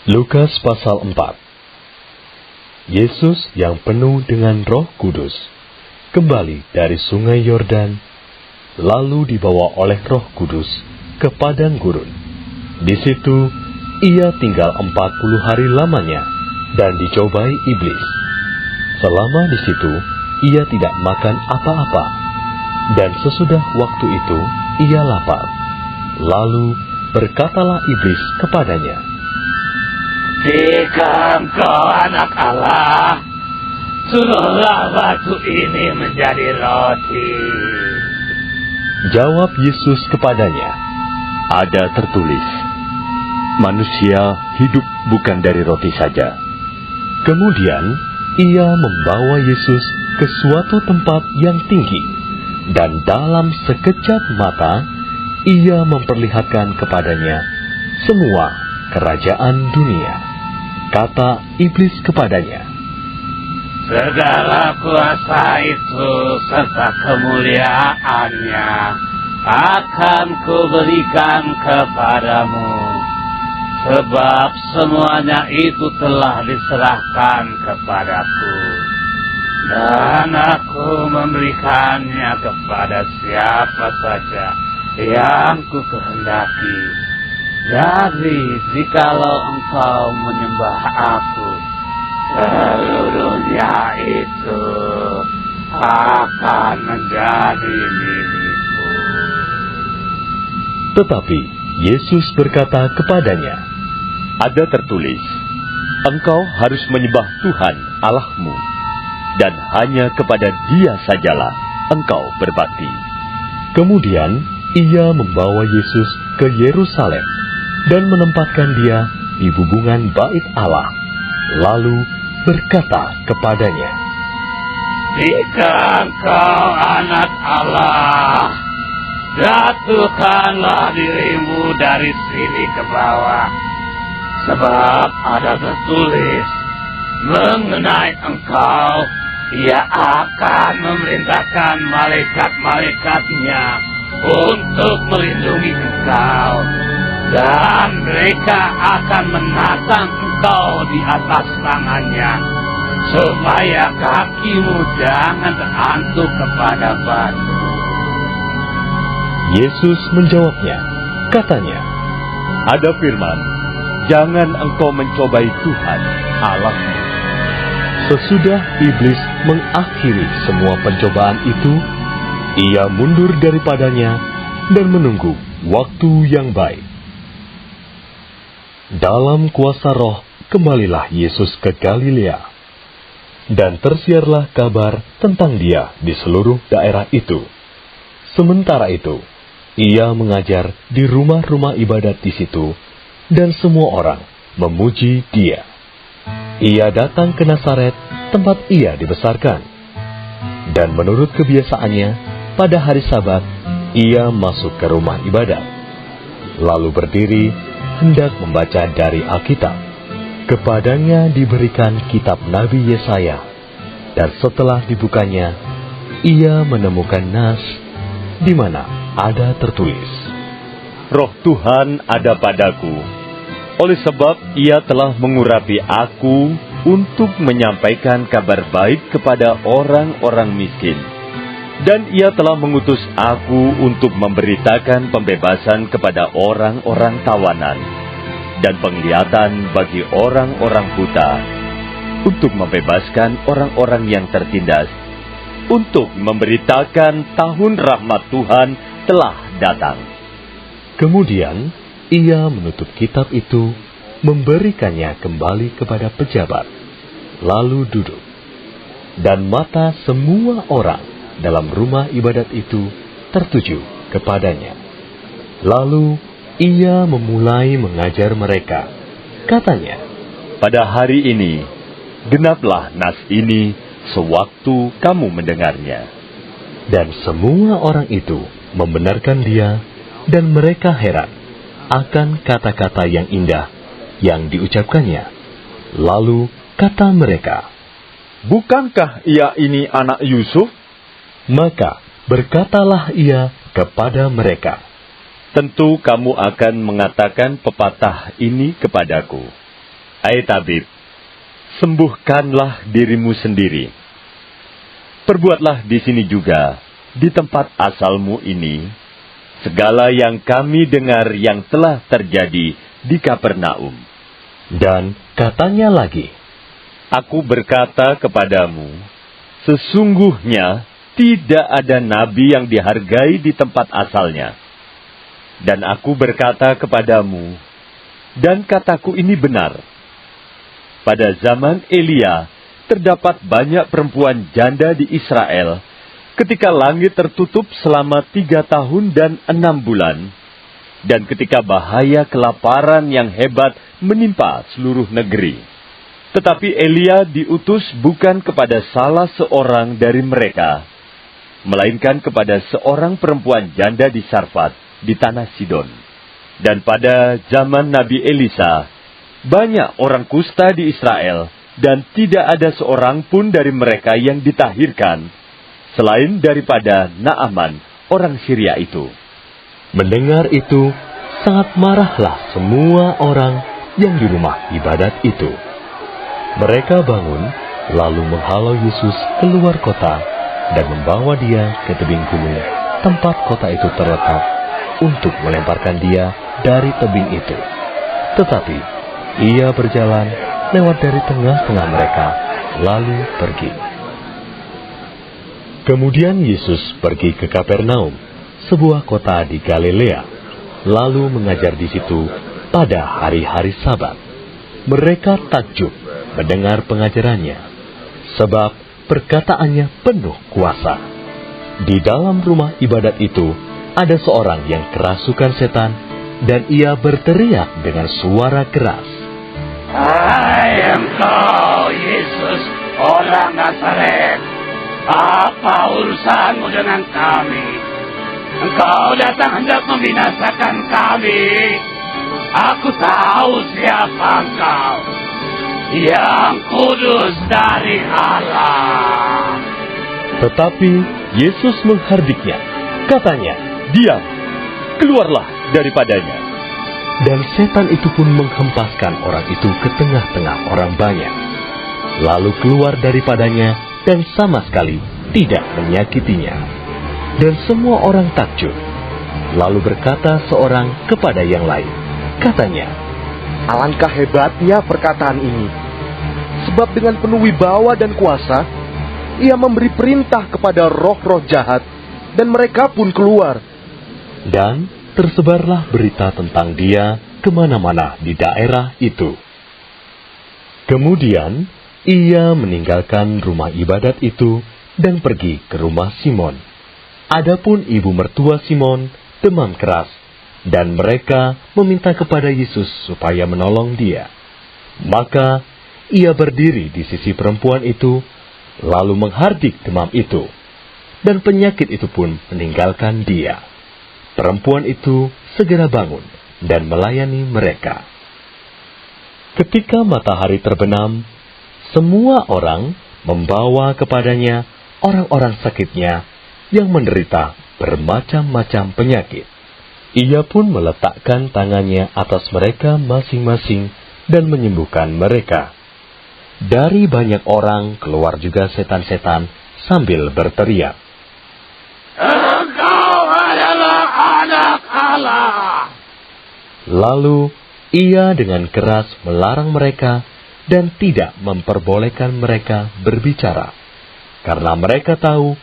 Lukas pasal 4. Yesus yang penuh dengan Roh Kudus kembali dari sungai Yordan, lalu dibawa oleh Roh Kudus ke padang gurun. Di situ ia tinggal 40 hari lamanya dan dicobai iblis. Selama di situ ia tidak makan apa-apa, dan sesudah waktu itu ia lapar. Lalu berkatalah iblis kepadanya, "Jika engkau anak Allah, suruhlah batu ini menjadi roti." Jawab Yesus kepadanya, "Ada tertulis, manusia hidup bukan dari roti saja." Kemudian ia membawa Yesus ke suatu tempat yang tinggi, dan dalam sekejap mata ia memperlihatkan kepadanya semua kerajaan dunia. Kata iblis kepadanya, "Segala kuasa itu serta kemuliaannya akan kuberikan kepadamu, sebab semuanya itu telah diserahkan kepadaku, dan aku memberikannya kepada siapa saja yang ku kehendaki. Jadi jikalau engkau menyembah aku, seluruhnya itu akan menjadi milikmu." Tetapi Yesus berkata kepadanya, "Ada tertulis, engkau harus menyembah Tuhan Allahmu, dan hanya kepada Dia sajalah engkau berbakti." Kemudian ia membawa Yesus ke Yerusalem dan menempatkan dia di hubungan bait Allah, lalu berkata kepadanya, "Jika engkau anak Allah, jatuhkanlah dirimu dari sini ke bawah, sebab ada tertulis mengenai engkau, Ia akan memerintahkan malaikat-malaikatnya untuk melindungi engkau, dan mereka akan menatang engkau di atas tangannya, supaya kakimu jangan terantuk kepada batu." Yesus menjawabnya, katanya, "Ada firman, jangan engkau mencobai Tuhan Allahmu." Sesudah iblis mengakhiri semua pencobaan itu, ia mundur daripadanya dan menunggu waktu yang baik. Dalam kuasa Roh kembalilah Yesus ke Galilea, dan tersiarlah kabar tentang Dia di seluruh daerah itu. Sementara itu, ia mengajar di rumah-rumah ibadat di situ, dan semua orang memuji Dia. Ia datang ke Nazaret, tempat ia dibesarkan. Dan menurut kebiasaannya, pada hari Sabat, ia masuk ke rumah ibadat. Lalu berdiri, hendak membaca dari Alkitab. Kepadanya diberikan kitab Nabi Yesaya, dan setelah dibukanya, ia menemukan nas, di mana ada tertulis, "Roh Tuhan ada padaku, oleh sebab Ia telah mengurapi aku untuk menyampaikan kabar baik kepada orang-orang miskin. Dan Ia telah mengutus aku untuk memberitakan pembebasan kepada orang-orang tawanan, dan penglihatan bagi orang-orang buta, untuk membebaskan orang-orang yang tertindas, untuk memberitakan tahun rahmat Tuhan telah datang." Kemudian ia menutup kitab itu, memberikannya kembali kepada pejabat, lalu duduk. Dan mata semua orang dalam rumah ibadat itu tertuju kepadanya. Lalu ia memulai mengajar mereka. Katanya, "Pada hari ini, genaplah nas ini sewaktu kamu mendengarnya." Dan semua orang itu membenarkan dia, dan mereka heran akan kata-kata yang indah yang diucapkannya. Lalu kata mereka, "Bukankah ia ini anak Yusuf?" Maka berkatalah ia kepada mereka, tentu kamu akan mengatakan pepatah ini kepadaku. Hai tabib, sembuhkanlah dirimu sendiri. Perbuatlah di sini juga, di tempat asalmu ini, segala yang kami dengar yang telah terjadi di Kapernaum. Dan katanya lagi, Aku berkata kepadamu, sesungguhnya tidak ada nabi yang dihargai di tempat asalnya. Dan aku berkata kepadamu, dan kataku ini benar. Pada zaman Elia, terdapat banyak perempuan janda di Israel, ketika langit tertutup selama 3 tahun dan 6 bulan, dan ketika bahaya kelaparan yang hebat menimpa seluruh negeri. Tetapi Elia diutus bukan kepada salah seorang dari mereka, melainkan kepada seorang perempuan janda di Sarfat, di tanah Sidon. Dan pada zaman Nabi Elisa, banyak orang kusta di Israel, dan tidak ada seorang pun dari mereka yang ditahirkan, selain daripada Naaman, orang Syria itu. mendengar itu, sangat marahlah semua orang yang di rumah ibadat itu. Mereka bangun, lalu menghalau Yesus keluar kota, dan membawa dia ke tebing gunung, tempat kota itu terletak, untuk melemparkan dia dari tebing itu. Tetapi ia berjalan lewat dari tengah-tengah mereka, lalu pergi. Kemudian Yesus pergi ke Kapernaum, sebuah kota di Galilea, lalu mengajar di situ pada hari-hari Sabat. Mereka takjub mendengar pengajarannya, sebab perkataannya penuh kuasa. Di dalam rumah ibadat itu ada seorang yang kerasukan setan, dan ia berteriak dengan suara keras, Hai engkau Yesus, orang Nazaret, apa urusanmu dengan kami? Engkau datang hendak membinasakan kami. Aku tahu siapa engkau, yang kudus dari Allah. Tetapi Yesus menghardiknya. Katanya, Diam, keluarlah daripadanya. dan setan itu pun menghempaskan orang itu ke tengah-tengah orang banyak, lalu keluar daripadanya dan sama sekali tidak menyakitinya. Dan semua orang takjub. Lalu berkata seorang kepada yang lain, katanya, Alangkah hebatnya perkataan ini. Sebab dengan penuh wibawa dan kuasa, ia memberi perintah kepada roh-roh jahat, dan mereka pun keluar. Dan tersebarlah berita tentang dia kemana-mana di daerah itu. Kemudian ia meninggalkan rumah ibadat itu dan pergi ke rumah Simon. Adapun ibu mertua Simon demam keras, dan mereka meminta kepada Yesus supaya menolong dia. Maka ia berdiri di sisi perempuan itu, lalu menghardik demam itu, dan penyakit itu pun meninggalkan dia. Perempuan itu segera bangun dan melayani mereka. Ketika matahari terbenam, semua orang membawa kepadanya orang-orang sakitnya yang menderita bermacam-macam penyakit. Ia pun meletakkan tangannya atas mereka masing-masing dan menyembuhkan mereka. Dari banyak orang keluar juga setan-setan sambil berteriak, Engkau adalah anak Allah. Lalu ia dengan keras melarang mereka dan tidak memperbolehkan mereka berbicara, karena mereka tahu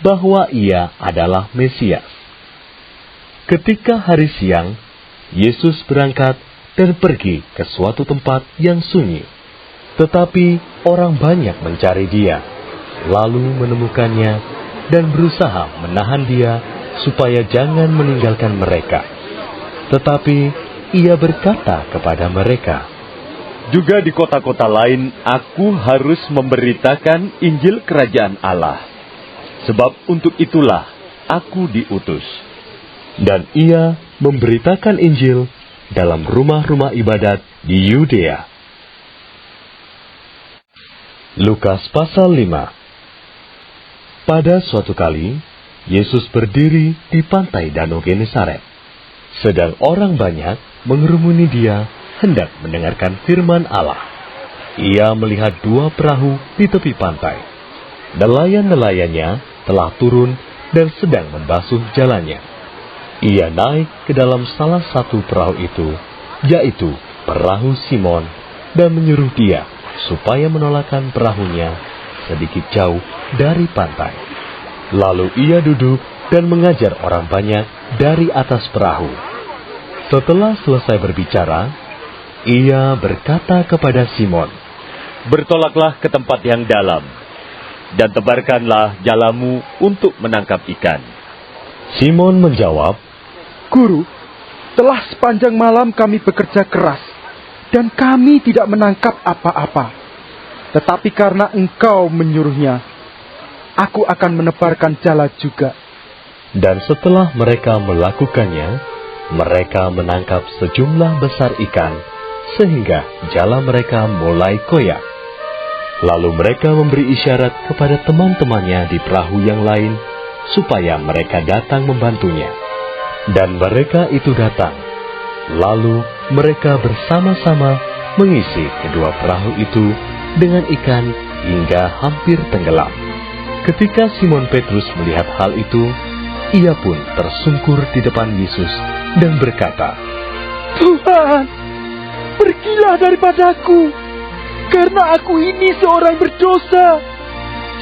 bahwa ia adalah Mesias. Ketika hari siang, Yesus berangkat dan pergi ke suatu tempat yang sunyi. Tetapi orang banyak mencari dia, lalu menemukannya dan berusaha menahan dia supaya jangan meninggalkan mereka. Tetapi ia berkata kepada mereka, Juga di kota-kota lain aku harus memberitakan Injil Kerajaan Allah. Sebab untuk itulah aku diutus. Dan ia memberitakan Injil dalam rumah-rumah ibadat di Yudea. Lukas pasal 5. Pada suatu kali, Yesus berdiri di pantai Danau Genesaret. Sedang orang banyak mengerumuni dia hendak mendengarkan firman Allah. ia melihat 2 perahu di tepi pantai. Nelayan-nelayannya telah turun dan sedang membasuh jalannya. Ia naik ke dalam salah satu perahu itu, yaitu perahu Simon, dan menyuruh dia supaya menolakkan perahunya sedikit jauh dari pantai. Lalu ia duduk dan mengajar orang banyak dari atas perahu. Setelah selesai berbicara, ia berkata kepada Simon, "Bertolaklah ke tempat yang dalam, dan tebarkanlah jalamu untuk menangkap ikan." Simon menjawab, Guru, telah sepanjang malam kami bekerja keras, dan kami tidak menangkap apa-apa. Tetapi karena Engkau menyuruhnya, aku akan menebarkan jala juga. Dan setelah mereka melakukannya, mereka menangkap sejumlah besar ikan, sehingga jala mereka mulai koyak. Lalu mereka memberi isyarat kepada teman-temannya di perahu yang lain, supaya mereka datang membantunya. Dan mereka itu datang. Lalu mereka bersama-sama mengisi kedua perahu itu dengan ikan hingga hampir tenggelam. Ketika Simon Petrus melihat hal itu, ia pun tersungkur di depan Yesus dan berkata, Tuhan, pergilah daripadaku, karena aku ini seorang berdosa.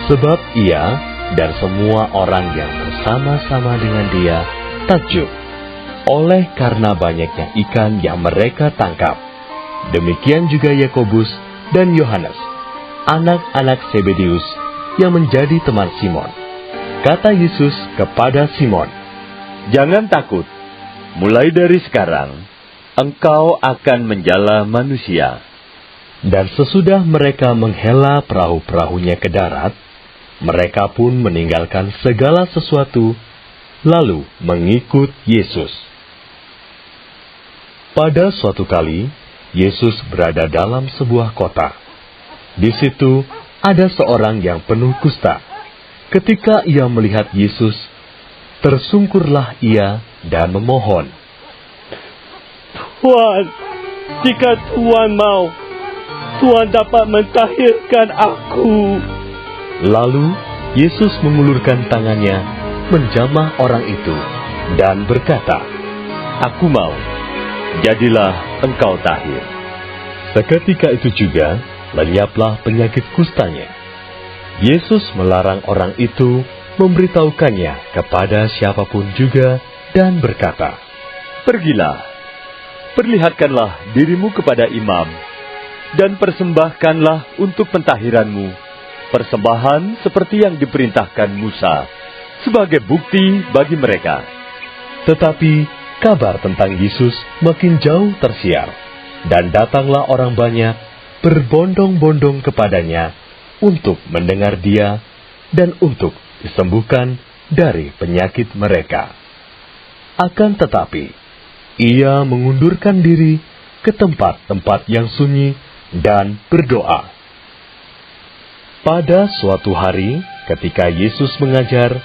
Sebab ia dan semua orang yang bersama-sama dengan dia takjub oleh karena banyaknya ikan yang mereka tangkap. Demikian juga Yakobus dan Yohanes, anak-anak Zebedeus yang menjadi teman Simon. Kata Yesus kepada Simon, "Jangan takut, mulai dari sekarang engkau akan menjala manusia." Dan sesudah mereka menghela perahu-perahunya ke darat, mereka pun meninggalkan segala sesuatu, lalu mengikut Yesus. Pada suatu kali, Yesus berada dalam sebuah kota. Di situ ada seorang yang penuh kusta. Ketika ia melihat Yesus, tersungkurlah ia dan memohon, "Tuhan, jika Tuhan mau, Tuhan dapat mentahirkan aku." Lalu Yesus mengulurkan tangannya, menjamah orang itu, dan berkata, "Aku mau, jadilah engkau tahir." Seketika itu juga, lenyaplah penyakit kustanya. Yesus melarang orang itu memberitahukannya kepada siapapun juga, dan berkata, "Pergilah, perlihatkanlah dirimu kepada imam, dan persembahkanlah untuk pentahiranmu persembahan seperti yang diperintahkan Musa, sebagai bukti bagi mereka." Tetapi kabar tentang Yesus makin jauh tersiar, dan datanglah orang banyak berbondong-bondong kepadanya untuk mendengar dia dan untuk disembuhkan dari penyakit mereka. Akan tetapi, ia mengundurkan diri ke tempat-tempat yang sunyi dan berdoa. Pada suatu hari, ketika Yesus mengajar,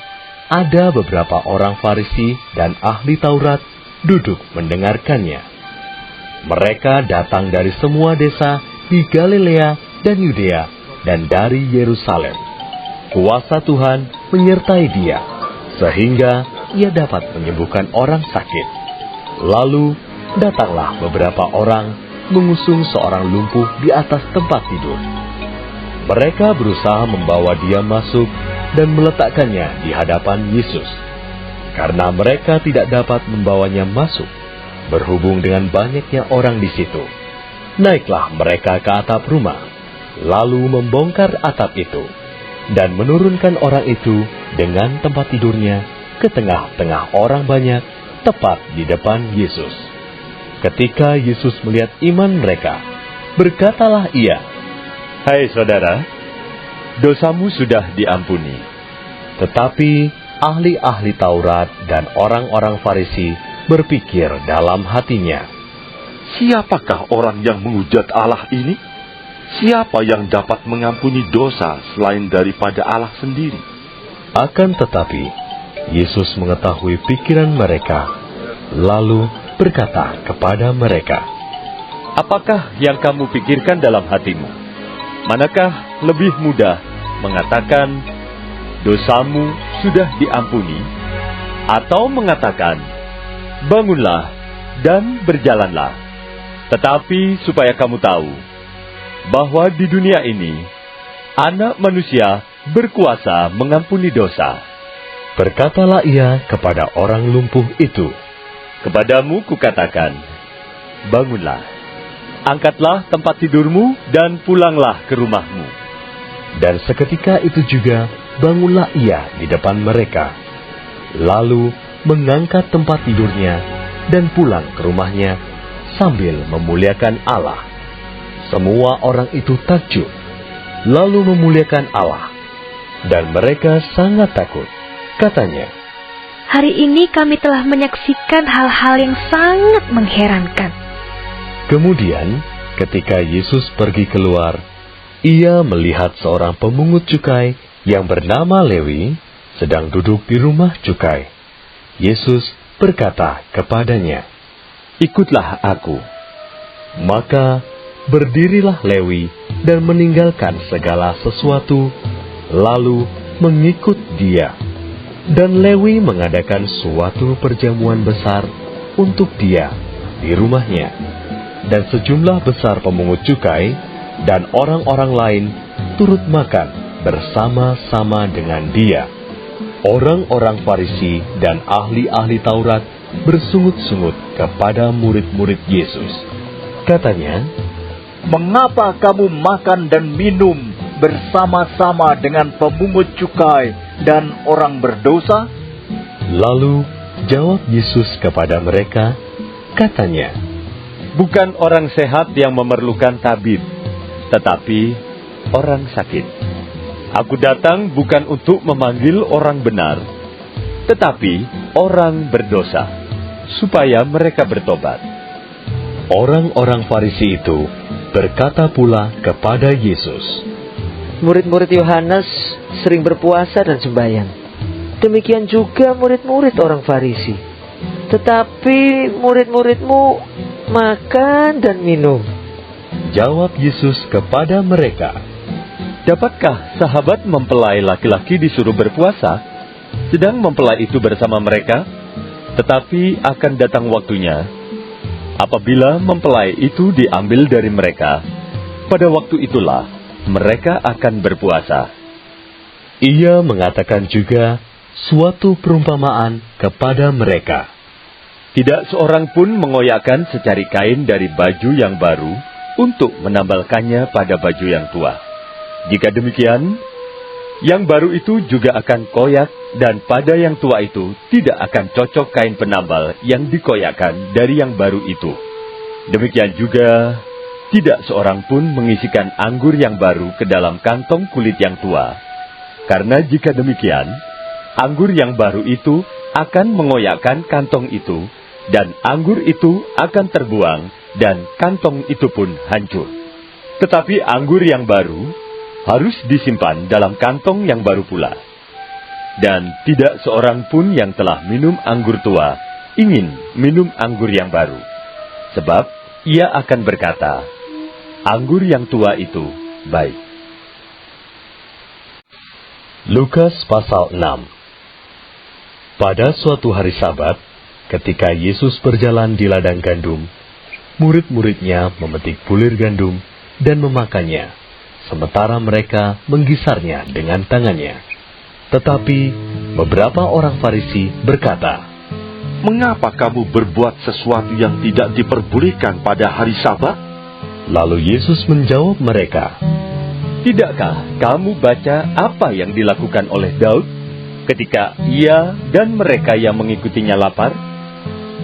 ada beberapa orang Farisi dan ahli Taurat duduk mendengarkannya. Mereka datang dari semua desa di Galilea dan Yudea dan dari Yerusalem. Kuasa Tuhan menyertai dia, sehingga ia dapat menyembuhkan orang sakit. Lalu datanglah beberapa orang mengusung seorang lumpuh di atas tempat tidur. Mereka berusaha membawa dia masuk dan meletakkannya di hadapan Yesus. Karena mereka tidak dapat membawanya masuk, berhubung dengan banyaknya orang di situ, naiklah mereka ke atap rumah, lalu membongkar atap itu, dan menurunkan orang itu dengan tempat tidurnya ke tengah-tengah orang banyak, tepat di depan Yesus. Ketika Yesus melihat iman mereka, berkatalah ia, "Hai saudara, dosamu sudah diampuni." Tetapi ahli-ahli Taurat dan orang-orang Farisi berpikir dalam hatinya, "Siapakah orang yang menghujat Allah ini? Siapa yang dapat mengampuni dosa selain daripada Allah sendiri?" Akan tetapi, Yesus mengetahui pikiran mereka, lalu berkata kepada mereka, "Apakah yang kamu pikirkan dalam hatimu? manakah lebih mudah mengatakan, dosamu sudah diampuni, atau mengatakan, bangunlah dan berjalanlah. Tetapi supaya kamu tahu, bahwa di dunia ini, Anak Manusia berkuasa mengampuni dosa. Berkatalah ia kepada orang lumpuh itu, Kepadamu kukatakan, bangunlah, angkatlah tempat tidurmu dan pulanglah ke rumahmu. dan seketika itu juga bangunlah ia di depan mereka, lalu mengangkat tempat tidurnya dan pulang ke rumahnya sambil memuliakan Allah. Semua orang itu takjub, lalu memuliakan Allah, dan mereka sangat takut. Katanya, Hari ini kami telah menyaksikan hal-hal yang sangat mengherankan. kemudian ketika Yesus pergi keluar, ia melihat seorang pemungut cukai yang bernama Lewi sedang duduk di rumah cukai. Yesus berkata kepadanya, Ikutlah aku. Maka berdirilah Lewi dan meninggalkan segala sesuatu, lalu mengikut dia. Dan Lewi mengadakan suatu perjamuan besar untuk dia di rumahnya. Dan sejumlah besar pemungut cukai dan orang-orang lain turut makan bersama-sama dengan dia. Orang-orang Farisi dan ahli-ahli Taurat bersungut-sungut kepada murid-murid Yesus. Katanya, Mengapa kamu makan dan minum bersama-sama dengan pemungut cukai dan orang berdosa? Lalu jawab Yesus kepada mereka, katanya, Bukan orang sehat yang memerlukan tabib, tetapi orang sakit. Aku datang bukan untuk memanggil orang benar, tetapi orang berdosa, supaya mereka bertobat. Orang-orang Farisi itu berkata pula kepada Yesus, Murid-murid Yohanes sering berpuasa dan sembahyang. Demikian juga murid-murid orang Farisi. Tetapi murid-muridmu makan dan minum. Jawab Yesus kepada mereka, Dapatkah sahabat mempelai laki-laki disuruh berpuasa, sedang mempelai itu bersama mereka? Tetapi akan datang waktunya, apabila mempelai itu diambil dari mereka, pada waktu itulah mereka akan berpuasa. Ia mengatakan juga suatu perumpamaan kepada mereka. Tidak seorang pun mengoyakkan secari kain dari baju yang baru untuk menambalkannya pada baju yang tua. Jika demikian, yang baru itu juga akan koyak, dan pada yang tua itu tidak akan cocok kain penambal yang dikoyakkan dari yang baru itu. Demikian juga, tidak seorang pun mengisikan anggur yang baru ke dalam kantong kulit yang tua. Karena jika demikian, anggur yang baru itu akan mengoyakkan kantong itu, dan anggur itu akan terbuang, dan kantong itu pun hancur. Tetapi anggur yang baru harus disimpan dalam kantong yang baru pula. Dan tidak seorang pun yang telah minum anggur tua ingin minum anggur yang baru. Sebab ia akan berkata, anggur yang tua itu baik. Lukas pasal 6. Pada suatu hari Sabat, ketika Yesus berjalan di ladang gandum, murid-muridnya memetik bulir gandum dan memakannya, sementara mereka menggisarnya dengan tangannya. Tetapi beberapa orang Farisi berkata, Mengapa kamu berbuat sesuatu yang tidak diperbolehkan pada hari Sabat? Lalu Yesus menjawab mereka, Tidakkah kamu baca apa yang dilakukan oleh Daud ketika ia dan mereka yang mengikutinya lapar?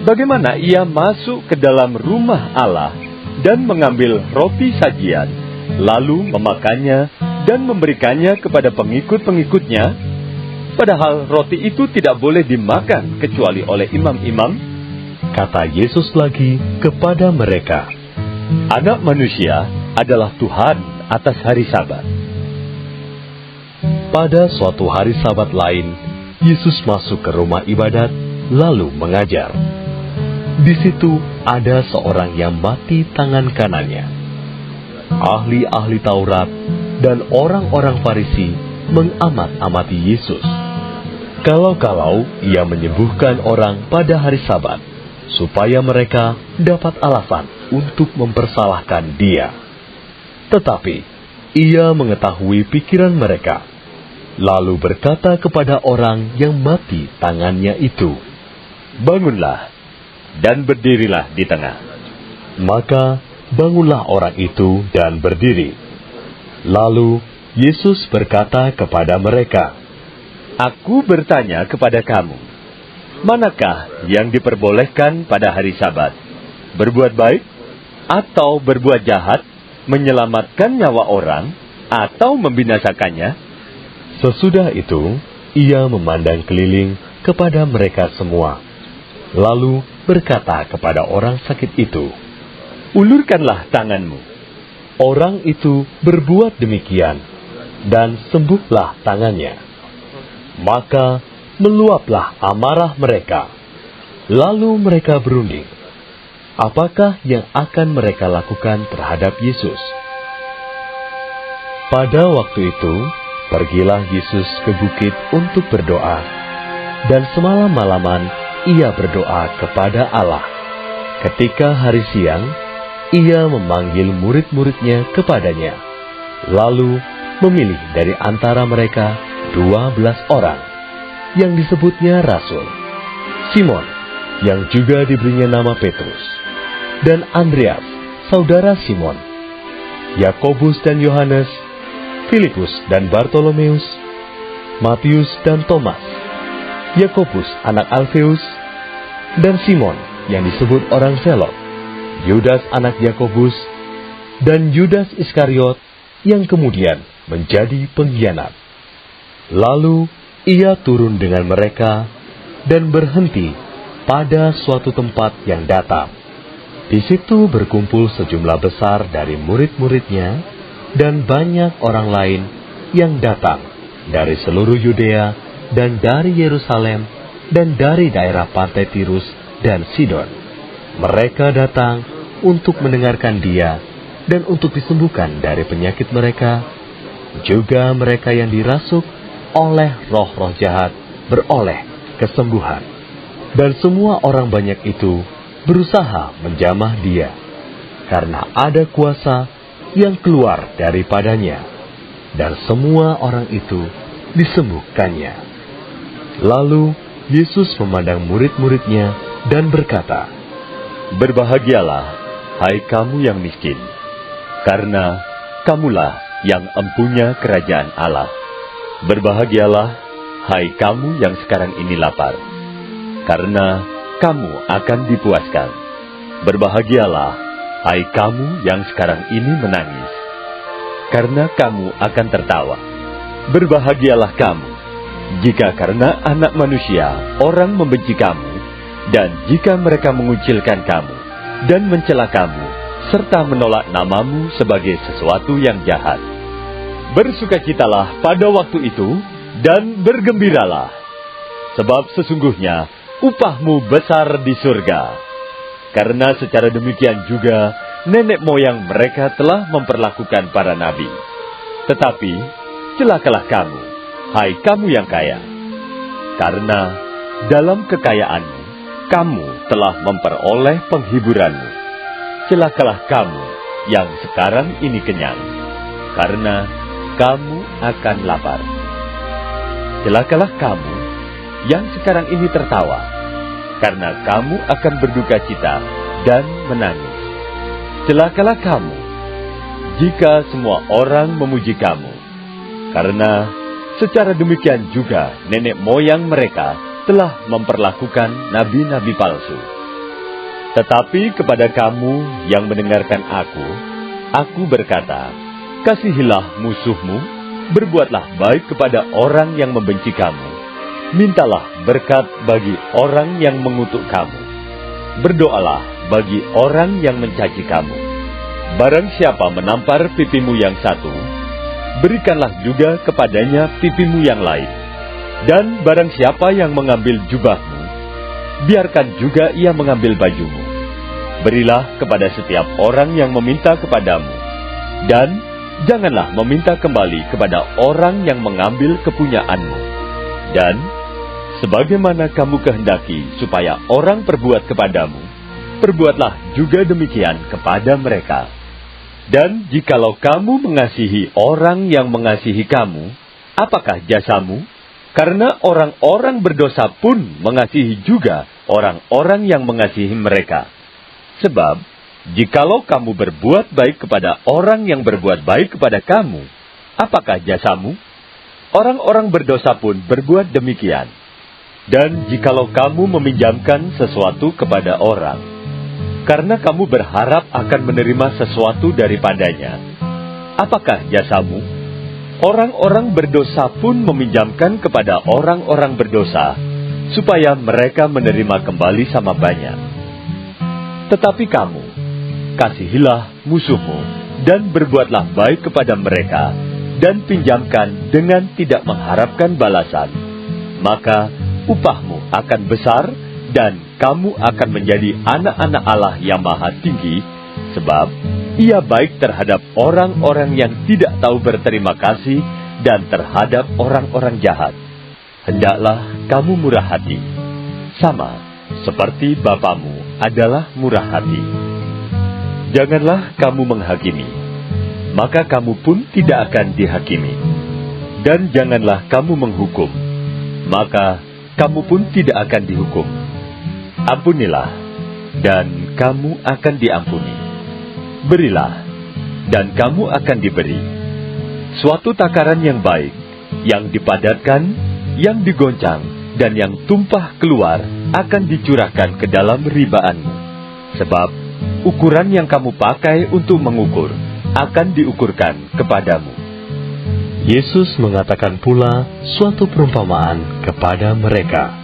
Bagaimana ia masuk ke dalam rumah Allah dan mengambil roti sajian, lalu memakannya dan memberikannya kepada pengikut-pengikutnya, padahal roti itu tidak boleh dimakan kecuali oleh imam-imam? kata Yesus lagi kepada mereka, Anak Manusia adalah Tuhan atas hari Sabat. Pada suatu hari Sabat lain, Yesus masuk ke rumah ibadat lalu mengajar. Di situ ada seorang yang mati tangan kanannya. ahli-ahli Taurat dan orang-orang Farisi mengamat-amati Yesus. Kalau-kalau ia menyembuhkan orang pada hari Sabat, supaya mereka dapat alasan untuk mempersalahkan dia. Tetapi ia mengetahui pikiran mereka, lalu berkata kepada orang yang mati tangannya itu, "Bangunlah dan berdirilah di tengah." Maka bangunlah orang itu dan berdiri. Lalu Yesus berkata kepada mereka, "Aku bertanya kepada kamu, manakah yang diperbolehkan pada hari Sabat? Berbuat baik atau berbuat jahat, menyelamatkan nyawa orang atau membinasakannya?" Sesudah itu, ia memandang keliling kepada mereka semua, lalu berkata kepada orang sakit itu, "Ulurkanlah tanganmu." Orang itu berbuat demikian, dan sembuhlah tangannya. Maka meluaplah amarah mereka. Lalu mereka berunding, apakah yang akan mereka lakukan terhadap Yesus. Pada waktu itu, pergilah Yesus ke bukit untuk berdoa, dan semalam-malaman ia berdoa kepada Allah. Ketika hari siang, ia memanggil murid-muridnya kepadanya, lalu memilih dari antara mereka 12 orang, yang disebutnya Rasul, Simon, yang juga diberinya nama Petrus, dan Andreas, saudara Simon, Yakobus dan Yohanes, Filipus dan Bartolomeus, Matius dan Thomas, Yakobus anak Alfeus, dan Simon yang disebut orang Zelot, Yudas anak Yakobus, dan Yudas Iskariot yang kemudian menjadi pengkhianat. Lalu ia turun dengan mereka dan berhenti pada suatu tempat yang datar. Di situ berkumpul sejumlah besar dari murid-muridnya dan banyak orang lain yang datang dari seluruh Yudea dan dari Yerusalem dan dari daerah pantai Tirus dan Sidon. Mereka datang untuk mendengarkan dia dan untuk disembuhkan dari penyakit mereka. Juga mereka yang dirasuk oleh roh-roh jahat beroleh kesembuhan. Dan semua orang banyak itu berusaha menjamah dia, karena ada kuasa yang keluar daripadanya, dan semua orang itu disembuhkannya. Lalu Yesus memandang murid-muridnya dan berkata, "Berbahagialah, hai kamu yang miskin, karena kamulah yang empunya kerajaan Allah. Berbahagialah, hai kamu yang sekarang ini lapar, karena kamu akan dipuaskan. Berbahagialah, hai kamu yang sekarang ini menangis, karena kamu akan tertawa. Berbahagialah kamu, jika karena Anak Manusia orang membenci kamu, dan jika mereka mengucilkan kamu dan mencela kamu, serta menolak namamu sebagai sesuatu yang jahat. Bersukacitalah pada waktu itu, dan bergembiralah, sebab sesungguhnya upahmu besar di surga. Karena secara demikian juga nenek moyang mereka telah memperlakukan para nabi. Tetapi celakalah kamu, hai kamu yang kaya, karena dalam kekayaanmu kamu telah memperoleh penghiburanmu. Celakalah kamu yang sekarang ini kenyang, karena kamu akan lapar. Celakalah kamu yang sekarang ini tertawa, karena kamu akan berduka cita dan menangis. Celakalah kamu jika semua orang memuji kamu, karena secara demikian juga nenek moyang mereka telah memperlakukan nabi-nabi palsu. Tetapi kepada kamu yang mendengarkan aku berkata, kasihilah musuhmu, berbuatlah baik kepada orang yang membenci kamu, mintalah berkat bagi orang yang mengutuk kamu, berdoalah bagi orang yang mencaci kamu. Barang siapa menampar pipimu yang satu, berikanlah juga kepadanya pipimu yang lain. Dan barang siapa yang mengambil jubahmu, biarkan juga ia mengambil bajumu. Berilah kepada setiap orang yang meminta kepadamu, Dan janganlah meminta kembali kepada orang yang mengambil kepunyaanmu. Dan sebagaimana kamu kehendaki supaya orang perbuat kepadamu, perbuatlah juga demikian kepada mereka. Dan jikalau kamu mengasihi orang yang mengasihi kamu, apakah jasamu? Karena orang-orang berdosa pun mengasihi juga orang-orang yang mengasihi mereka. Sebab, jikalau kamu berbuat baik kepada orang yang berbuat baik kepada kamu, apakah jasamu? Orang-orang berdosa pun berbuat demikian. Dan jikalau kamu meminjamkan sesuatu kepada orang, karena kamu berharap akan menerima sesuatu daripadanya, apakah jasamu? Orang-orang berdosa pun meminjamkan kepada orang-orang berdosa, supaya mereka menerima kembali sama banyak. Tetapi kamu, kasihilah musuhmu, dan berbuatlah baik kepada mereka, dan pinjamkan dengan tidak mengharapkan balasan. Maka upahmu akan besar, dan kamu akan menjadi anak-anak Allah yang Maha Tinggi, sebab Ia baik terhadap orang-orang yang tidak tahu berterima kasih dan terhadap orang-orang jahat. Hendaklah kamu murah hati, sama seperti Bapamu adalah murah hati. Janganlah kamu menghakimi, maka kamu pun tidak akan dihakimi. Dan janganlah kamu menghukum, maka kamu pun tidak akan dihukum. Ampunilah, dan kamu akan diampuni. Berilah, dan kamu akan diberi. Suatu takaran yang baik, yang dipadatkan, yang digoncang, dan yang tumpah keluar akan dicurahkan ke dalam ribaanmu. Sebab ukuran yang kamu pakai untuk mengukur akan diukurkan kepadamu. Yesus mengatakan pula suatu perumpamaan kepada mereka.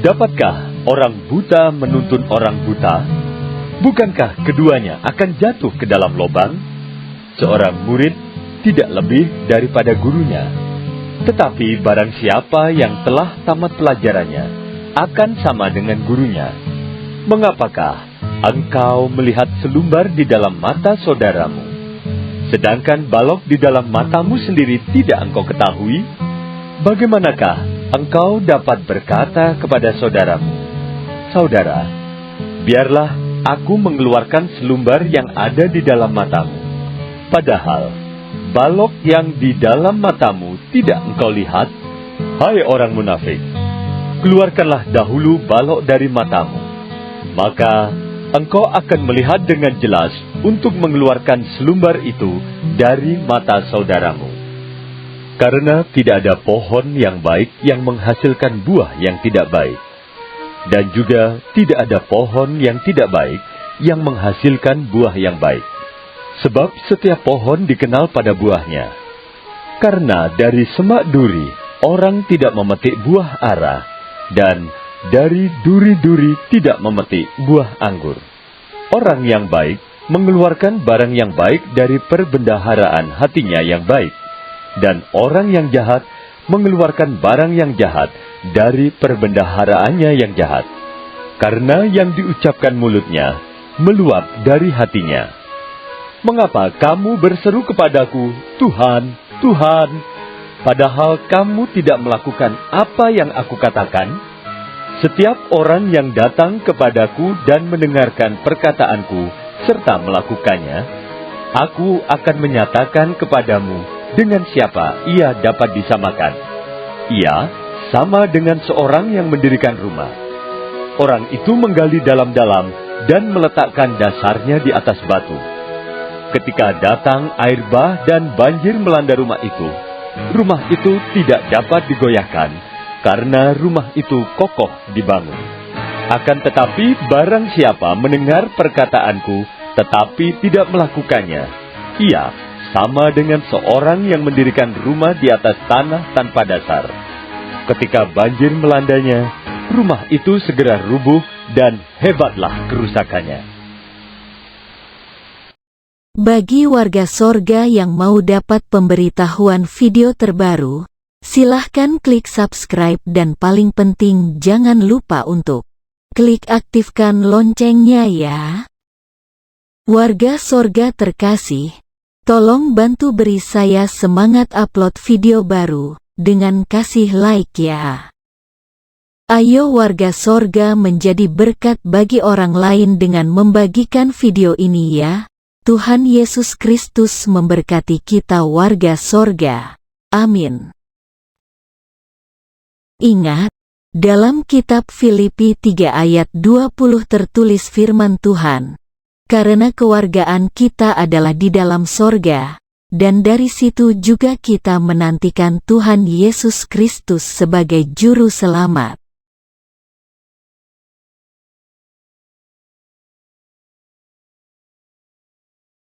Dapatkah orang buta menuntun orang buta? Bukankah keduanya akan jatuh ke dalam lubang? Seorang murid tidak lebih daripada gurunya. Tetapi barang siapa yang telah tamat pelajarannya akan sama dengan gurunya. Mengapakah engkau melihat selumbar di dalam mata saudaramu, sedangkan balok di dalam matamu sendiri tidak engkau ketahui? Bagaimanakah engkau dapat berkata kepada saudaramu, "Saudara, biarlah aku mengeluarkan selumbar yang ada di dalam matamu," padahal balok yang di dalam matamu tidak engkau lihat? Hai orang munafik, keluarkanlah dahulu balok dari matamu, maka engkau akan melihat dengan jelas untuk mengeluarkan selumbar itu dari mata saudaramu. Karena tidak ada pohon yang baik yang menghasilkan buah yang tidak baik, dan juga tidak ada pohon yang tidak baik yang menghasilkan buah yang baik. Sebab setiap pohon dikenal pada buahnya. Karena dari semak duri orang tidak memetik buah ara, dan dari duri-duri tidak memetik buah anggur. Orang yang baik mengeluarkan barang yang baik dari perbendaharaan hatinya yang baik, dan orang yang jahat mengeluarkan barang yang jahat dari perbendaharaannya yang jahat. Karena yang diucapkan mulutnya meluap dari hatinya. Mengapa kamu berseru kepadaku, Tuhan, Tuhan, padahal kamu tidak melakukan apa yang aku katakan? Setiap orang yang datang kepadaku dan mendengarkan perkataanku serta melakukannya, aku akan menyatakan kepadamu dengan siapa ia dapat disamakan. Ia sama dengan seorang yang mendirikan rumah. Orang itu menggali dalam-dalam dan meletakkan dasarnya di atas batu. Ketika datang air bah dan banjir melanda rumah itu tidak dapat digoyahkan, karena rumah itu kokoh dibangun. Akan tetapi barang siapa mendengar perkataanku, tetapi tidak melakukannya, ia sama dengan seorang yang mendirikan rumah di atas tanah tanpa dasar. Ketika banjir melandanya, rumah itu segera rubuh dan hebatlah kerusakannya. Bagi warga sorga yang mau dapat pemberitahuan video terbaru, silahkan klik subscribe dan paling penting jangan lupa untuk klik aktifkan loncengnya ya. Warga sorga terkasih, Tolong bantu beri saya semangat upload video baru, dengan kasih like ya. Ayo warga sorga menjadi berkat bagi orang lain dengan membagikan video ini ya. Tuhan Yesus Kristus memberkati kita warga sorga. Amin. Ingat, dalam kitab Filipi 3 ayat 20 tertulis firman Tuhan, karena kewargaan kita adalah di dalam sorga, dan dari situ juga kita menantikan Tuhan Yesus Kristus sebagai Juru Selamat.